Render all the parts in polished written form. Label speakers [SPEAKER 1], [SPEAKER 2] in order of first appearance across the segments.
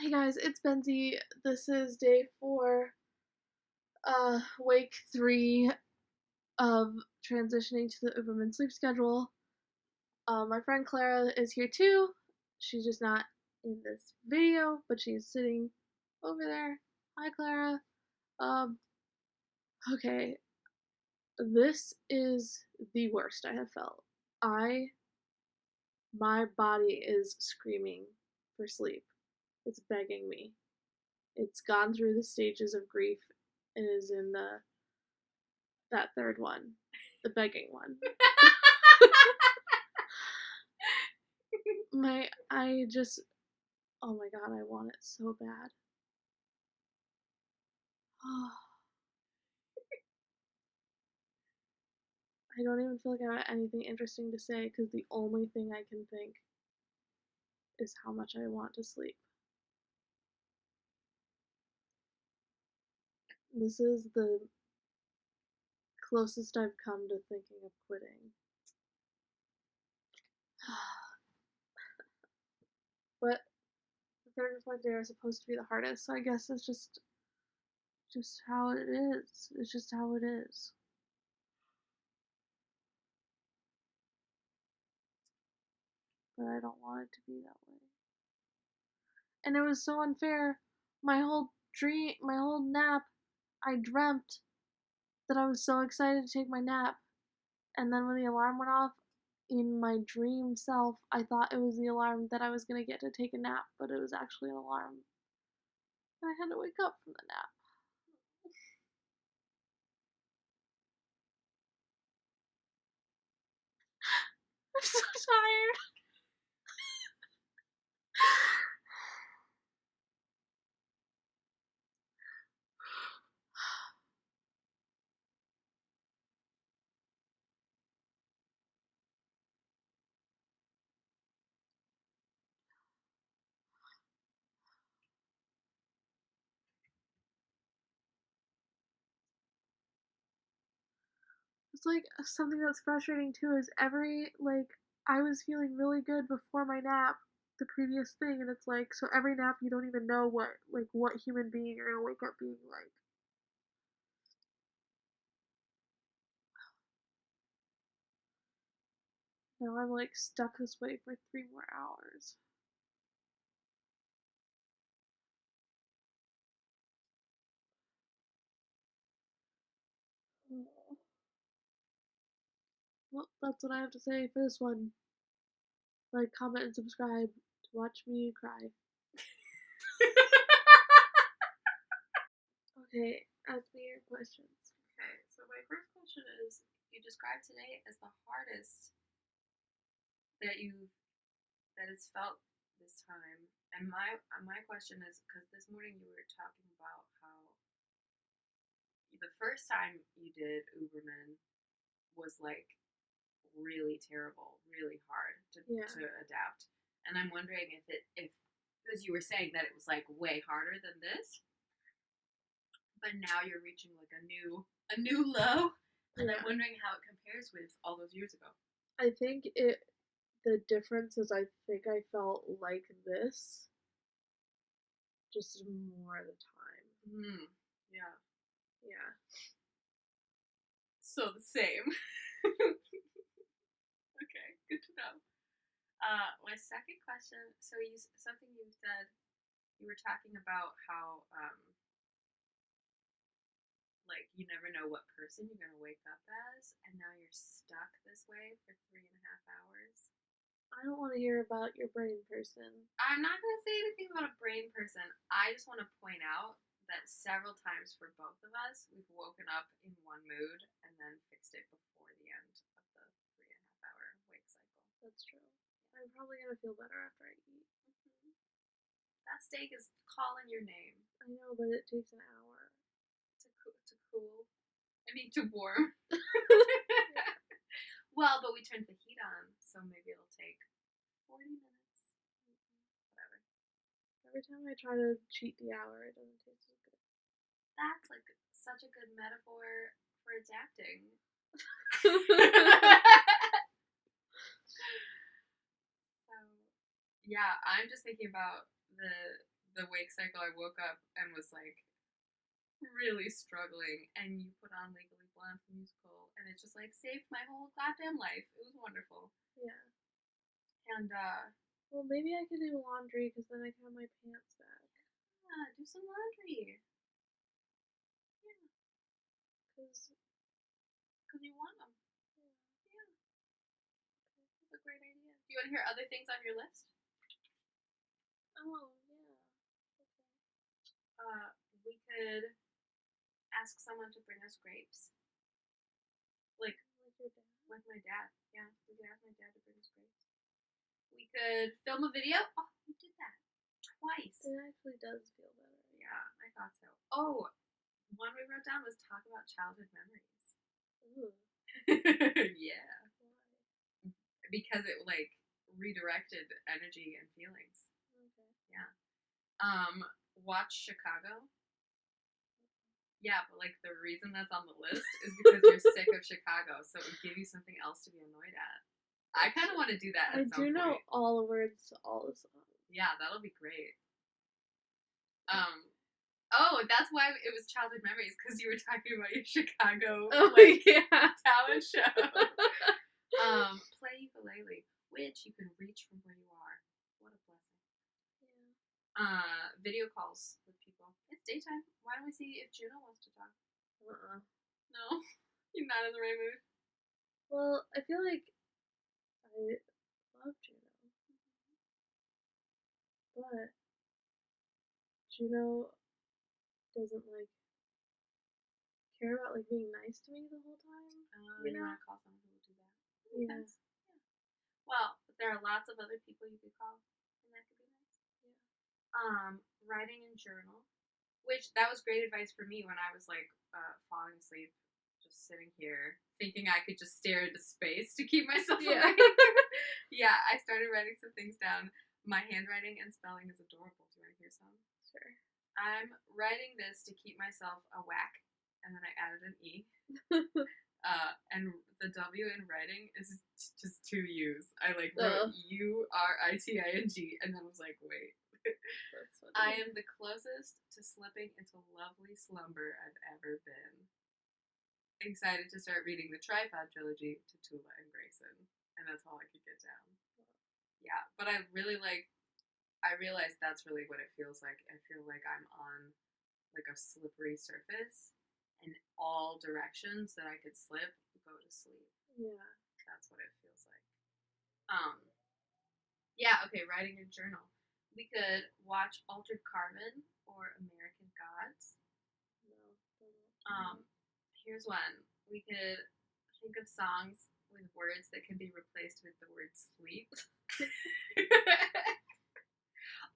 [SPEAKER 1] Hey guys, it's Benzie. This is day 4, week 3 of transitioning to the Uberman sleep schedule. My friend Clara is here too. She's just not in this video, but she's sitting over there. Hi, Clara. Um, okay. This is the worst I have felt. My body is screaming for sleep. It's begging me. It's gone through the stages of grief and is in that third one, the begging one. Oh my god, I want it so bad. I don't even feel like I have anything interesting to say because the only thing I can think is how much I want to sleep. This is the closest I've come to thinking of quitting. But the third and fourth day are supposed to be the hardest, so I guess it's just how it is. It's just how it is. But I don't want it to be that way. And it was so unfair. My whole nap, I dreamt that I was so excited to take my nap. And then when the alarm went off, in my dream self, I thought it was the alarm that I was going to get to take a nap, but it was actually an alarm. And I had to wake up from the nap. I'm so tired. It's like something that's frustrating too is I was feeling really good before my nap, the previous thing, and it's like, so every nap you don't even know what human being you're gonna wake up being like. Now I'm like stuck this way for 3 more hours. Well, that's what I have to say for this one. Like, comment, and subscribe to watch me cry. Okay, ask me your questions.
[SPEAKER 2] Okay, so my first question is, you described today as the hardest that it's felt this time, and my question is, because this morning you were talking about how the first time you did Uberman was like really terrible, really hard to adapt, and I'm wondering if because you were saying that it was like way harder than this, but now you're reaching like a new low, and I'm wondering how it compares with all those years ago.
[SPEAKER 1] I think the difference is I think I felt like this just more of the time.
[SPEAKER 2] Yeah.
[SPEAKER 1] Yeah.
[SPEAKER 2] So the same. Okay, good to know. My second question. So something you said. You were talking about how like you never know what person you're gonna wake up as, and now you're stuck this way for 3.5 hours.
[SPEAKER 1] I don't want to hear about your brain person.
[SPEAKER 2] I'm not gonna say anything about a brain person. I just want to point out that several times for both of us, we've woken up in one mood and then fixed it before the end of the 3.5 hour wake cycle.
[SPEAKER 1] That's true. I'm probably gonna feel better after I eat.
[SPEAKER 2] That steak is calling your name.
[SPEAKER 1] I know, but it takes an hour
[SPEAKER 2] to cool. I mean, to warm. Well, but we turned the heat on, so maybe it'll take 40 minutes. Whatever.
[SPEAKER 1] Every time I try to cheat the hour, it doesn't taste as good.
[SPEAKER 2] That's like such a good metaphor for adapting. So, yeah, I'm just thinking about the wake cycle, I woke up and was like really struggling, and you put on Legally Blonde the musical, and it just like saved my whole goddamn life. It was wonderful.
[SPEAKER 1] Yeah.
[SPEAKER 2] And
[SPEAKER 1] Well, maybe I could do laundry because then I can have my pants back.
[SPEAKER 2] yeah, do some laundry. Yeah,
[SPEAKER 1] Because
[SPEAKER 2] you want them.
[SPEAKER 1] yeah.
[SPEAKER 2] Yeah, that's a great idea. Do you want to hear other things on your list?
[SPEAKER 1] Oh yeah.
[SPEAKER 2] We could ask someone to bring us grapes. Like
[SPEAKER 1] Like your dad.
[SPEAKER 2] Like my dad. Yeah, we could ask my dad to bring us grapes. We could film a video. Oh, we did that twice.
[SPEAKER 1] It actually does feel better.
[SPEAKER 2] Yeah, I thought so. Oh, one we wrote down was talk about childhood memories.
[SPEAKER 1] Ooh.
[SPEAKER 2] Yeah,
[SPEAKER 1] Why?
[SPEAKER 2] because it like redirected energy and feelings.
[SPEAKER 1] Okay.
[SPEAKER 2] Yeah. Watch Chicago. Yeah, but like the reason that's on the list is because you're sick of Chicago, so it would give you something else to be annoyed at. I kind of want to do that
[SPEAKER 1] I
[SPEAKER 2] at some
[SPEAKER 1] do know
[SPEAKER 2] point.
[SPEAKER 1] all the words to all the songs.
[SPEAKER 2] Yeah, that'll be great. Oh, that's why it was childhood memories, because you were talking about your Chicago
[SPEAKER 1] yeah.
[SPEAKER 2] talent show. Play ukulele, which you can reach from where you are. What a blessing.
[SPEAKER 1] Yeah.
[SPEAKER 2] Video calls with people. It's daytime. Why don't we see if Juno wants to talk? No, you're not in the right mood.
[SPEAKER 1] Well, I feel like I love Juno, but Juno doesn't like care about like being nice to me the whole time.
[SPEAKER 2] You want to call someone who will do that?
[SPEAKER 1] Yeah.
[SPEAKER 2] Yeah. Well, but there are lots of other people you could call, and that could be nice.
[SPEAKER 1] Yeah.
[SPEAKER 2] Writing and journal, which that was great advice for me when I was like falling asleep, just sitting here thinking I could just stare into space to keep myself awake. Yeah, I started writing some things down. My handwriting and spelling is adorable. Do you want to hear some?
[SPEAKER 1] Sure.
[SPEAKER 2] I'm writing this to keep myself awake, and then I added an E. And the W in writing is just two U's. I like wrote URITING, and then was like, wait.
[SPEAKER 1] That's funny.
[SPEAKER 2] I am the closest to slipping into lovely slumber I've ever been. Excited to start reading the Tripod trilogy to Tula and Grayson, and that's all I could get down. Yeah, but I realized that's really what it feels like. I feel like I'm on like a slippery surface, and all directions that I could slip go to sleep.
[SPEAKER 1] Yeah.
[SPEAKER 2] That's what it feels like. Yeah, okay, writing a journal. We could watch Altered Carbon or American Gods.
[SPEAKER 1] No.
[SPEAKER 2] Here's one. We could think of songs with words that can be replaced with the word sleep.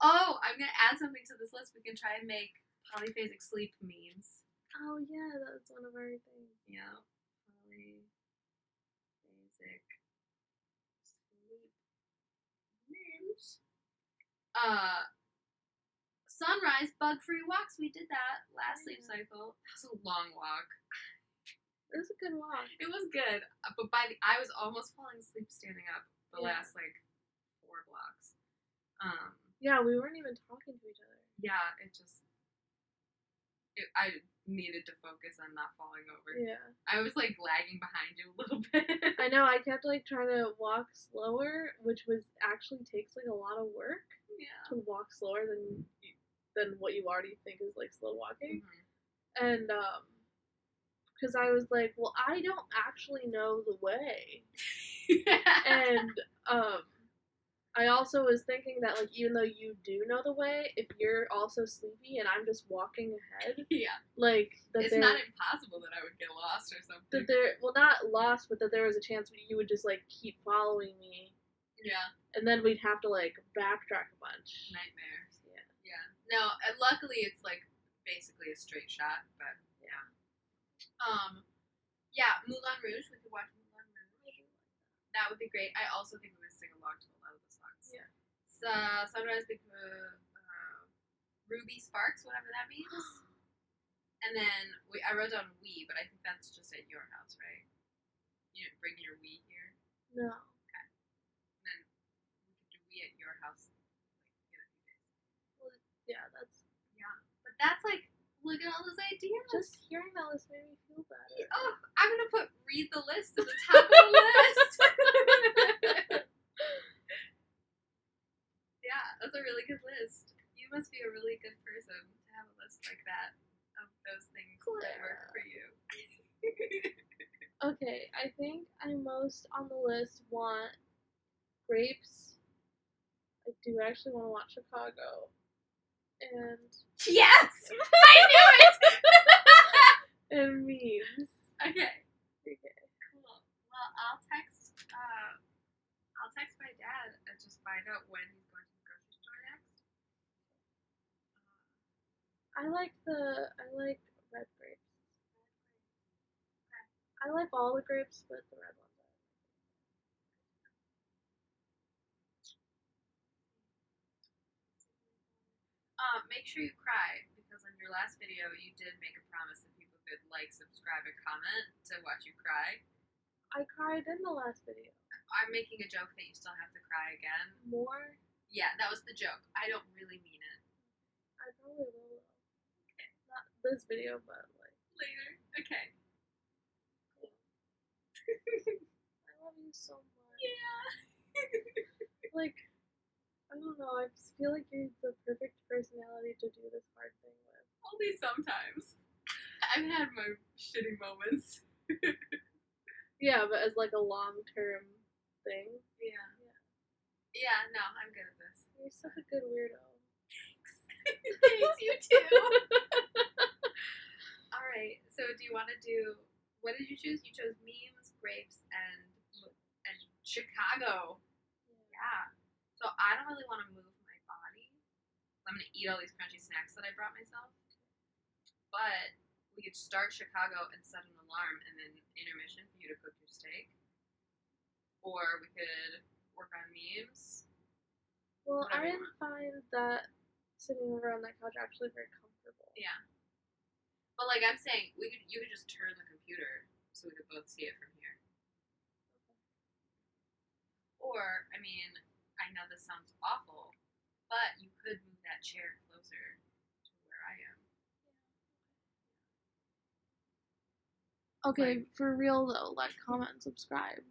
[SPEAKER 2] Oh, I'm gonna add something to this list. We can try and make polyphasic sleep memes.
[SPEAKER 1] Oh yeah, that's one of our things.
[SPEAKER 2] Yeah, polyphasic sleep memes. Sunrise bug-free walks. We did that last sleep cycle. That was a long walk.
[SPEAKER 1] It was a good walk.
[SPEAKER 2] It was good, but I was almost falling asleep standing up the last like 4 blocks.
[SPEAKER 1] Yeah, we weren't even talking to each other.
[SPEAKER 2] Yeah, I needed to focus on not falling over.
[SPEAKER 1] Yeah.
[SPEAKER 2] I was like lagging behind you a little bit.
[SPEAKER 1] I know, I kept like trying to walk slower, which was actually takes like a lot of work.
[SPEAKER 2] Yeah.
[SPEAKER 1] To walk slower than what you already think is like slow walking.
[SPEAKER 2] Mm-hmm.
[SPEAKER 1] And because I was like, well, I don't actually know the way. And I also was thinking that like even though you do know the way, if you're also sleepy and I'm just walking ahead, like
[SPEAKER 2] it's not impossible that I would get lost or something.
[SPEAKER 1] That not lost, but that there was a chance you would just like keep following me.
[SPEAKER 2] Yeah.
[SPEAKER 1] And then we'd have to like backtrack a bunch.
[SPEAKER 2] Nightmares. Yeah. Yeah. No, and luckily it's like basically a straight shot, but yeah. Yeah, Moulin Rouge. We could watch Moulin Rouge. That would be great. I also think we would sing along to a lot of the songs. Yeah. Sunrise, Ruby Sparks, whatever that means. And then I wrote down we, but I think that's just at your house, right? You didn't bring your we here?
[SPEAKER 1] No.
[SPEAKER 2] Okay. And then we could do we at your house like in a few days.
[SPEAKER 1] Well, Yeah, that's
[SPEAKER 2] But that's like, look at all those ideas.
[SPEAKER 1] just hearing that list made me feel better.
[SPEAKER 2] Oh, I'm gonna read the list at the top of the list. Yeah, that's a really good list. You must be a really good person to have a list like that of those things that work for you.
[SPEAKER 1] Okay, I think I most on the list want grapes. I do actually want to watch Chicago. And
[SPEAKER 2] Yes! I knew it!
[SPEAKER 1] and memes.
[SPEAKER 2] Okay.
[SPEAKER 1] Okay.
[SPEAKER 2] Cool. Well, I'll text my dad and just find out when he's going to the grocery store next.
[SPEAKER 1] I like red grapes. I like all the grapes, but the red ones.
[SPEAKER 2] Make sure you cry because in your last video you did make a promise that people could like, subscribe, and comment to watch you cry.
[SPEAKER 1] I cried in the last video.
[SPEAKER 2] I'm making a joke that you still have to cry again.
[SPEAKER 1] More?
[SPEAKER 2] Yeah, that was the joke. I don't really mean it.
[SPEAKER 1] I probably will. Okay. Not this video, but like
[SPEAKER 2] Later. Okay.
[SPEAKER 1] I love you so much.
[SPEAKER 2] Yeah.
[SPEAKER 1] Like, I don't know, I just feel like you're the perfect personality to do this hard thing with.
[SPEAKER 2] Only sometimes. I've had my shitty moments.
[SPEAKER 1] Yeah, but as like a long-term thing.
[SPEAKER 2] Yeah. Yeah, no, I'm good at this.
[SPEAKER 1] You're such a good weirdo.
[SPEAKER 2] Thanks, you too. Alright, so do you want to do, what did you choose? You chose memes, grapes, and Chicago. Yeah. So I don't really want to move my body. I'm going to eat all these crunchy snacks that I brought myself. But we could start Chicago and set an alarm and then intermission for you to cook your steak. Or we could work on memes.
[SPEAKER 1] Well,
[SPEAKER 2] Whatever
[SPEAKER 1] I
[SPEAKER 2] you
[SPEAKER 1] didn't find that sitting over on that couch actually very comfortable.
[SPEAKER 2] Yeah. But like I'm saying, you could just turn the computer so we could both see it from here. Or, I mean, I know this sounds awful, but you could move that chair closer to where I am.
[SPEAKER 1] Okay, for real though, like, comment, and subscribe.